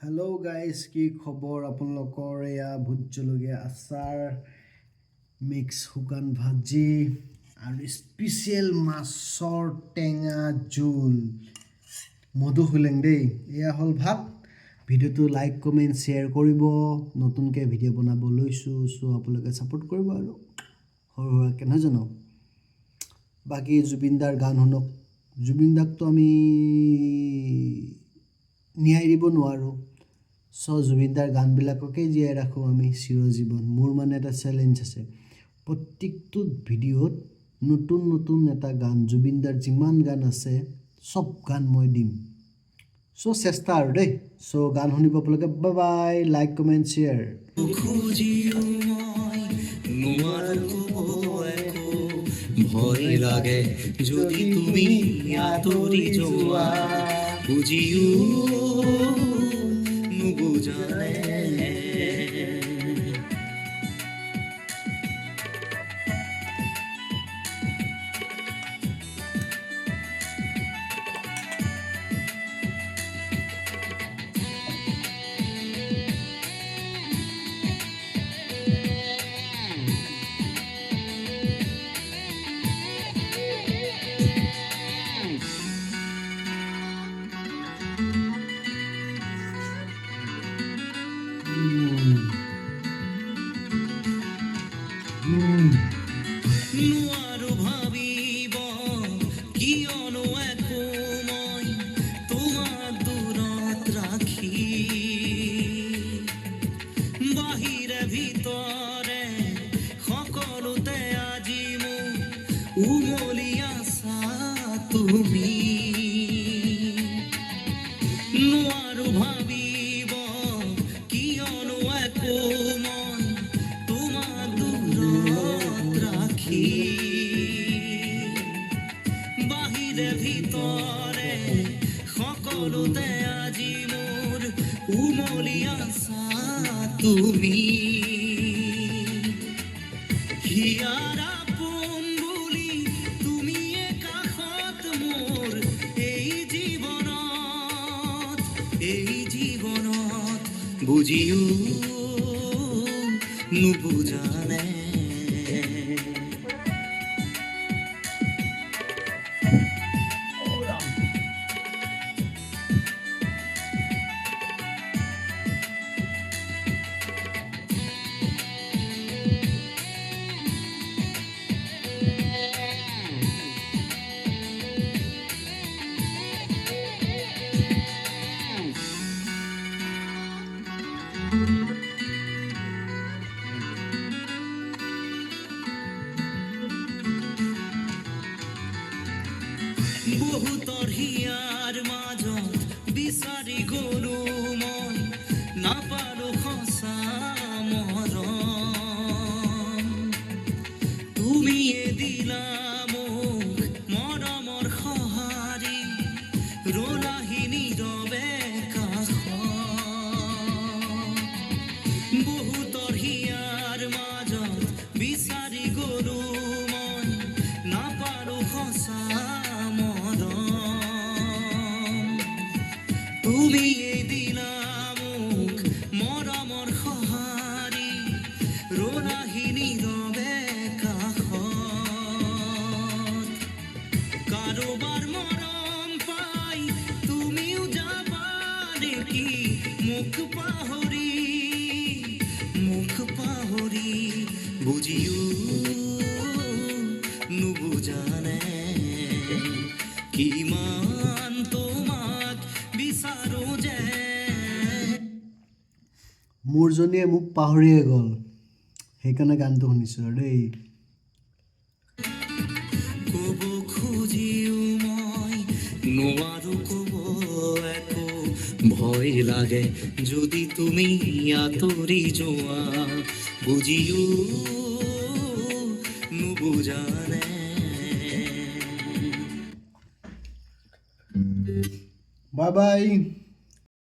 Hello' guys, কি খবৰ আপোনালোকৰ? এয়া ভোট জলকীয়া আচাৰ, মিক্স শুকান ভাজি আৰু স্পেচিয়েল মাছৰ টেঙা জোল, মধু হোলেং দেই। এয়া হ'ল ভাত। ভিডিঅ'টো লাইক কমেণ্ট শ্বেয়াৰ কৰিব। নতুনকৈ ভিডিঅ' বনাব লৈছোঁ, চ' আপোনালোকে ছাপোৰ্ট কৰিব আৰু সৰু সুৰাকৈ, নহয় জানো? বাকী জুবিন দাৰ গান শুনক। জুবিন দাকতো আমি ন্যায় দিব নোৱাৰোঁ, চ' জুবিন দাৰ গানবিলাককে জীয়াই ৰাখোঁ আমি চিৰজীৱন। মোৰ মানে এটা চেলেঞ্জ আছে, প্ৰত্যেকটো ভিডিঅ'ত নতুন নতুন এটা গান, জুবিন দাৰ যিমান গান আছে চব গান মই দিম। চ' চেষ্টা আৰু দেই। চ' গান শুনিব আপোনালোকে। Bye bye, like comment share. ভয় লাগে যদি তুমি আঁতৰি যোৱা, বুজিও নুবুজানে। নোৱাৰো ভাবিব কিয়নো একো মই তোমাক দূৰত ৰাখি, বাহিৰে ভিতৰে সকলোতে আজি মোক উমলি আছা তুমি। নোৱাৰো ভাবিব কিয়নো একো মই তোমাক দূৰত ৰাখি, বাহিৰে ভিতৰে সকলোতে আজি মোৰ উমলি আছা তুমি। হিয়াৰ আপোন বুলি তুমি কাষত মোৰ এই জীৱনত, বুজিও নুবুজানে। বহুতৰ হিয়াৰ মাজত বিচাৰি গলো মই, নাপালো সঁচা মৰম। তুমিয়ে দিলা মোক মৰমৰ সঁহাৰি, ৰলাহি নীৰৱে কাষত। বহুতৰ হিয়াৰ মাজত বিচাৰি গলো মই, নাপালো সঁচা মৰম। তুমিয়ে দিলা মোক মৰমৰ সঁহাৰি, ৰলাহি নীৰৱে কাষত। কাৰোবাৰ মৰম পাই তুমিও যাবা নেকি মোক পাহৰি, বুজিও নুবুজানে। কিমান তোমাক বিচাৰো যে, মোৰজনীয়ে মোক পাহৰিয়ে গ'ল, সেইকাৰণে গানটো শুনিছোঁ আৰু দেই। ক'ব খুজিও মই নোৱাৰো ক'ব একো, ভয় লাগে যদি তুমি আঁতৰি যোৱা, বুজিও নুবুজানে। Bye bye.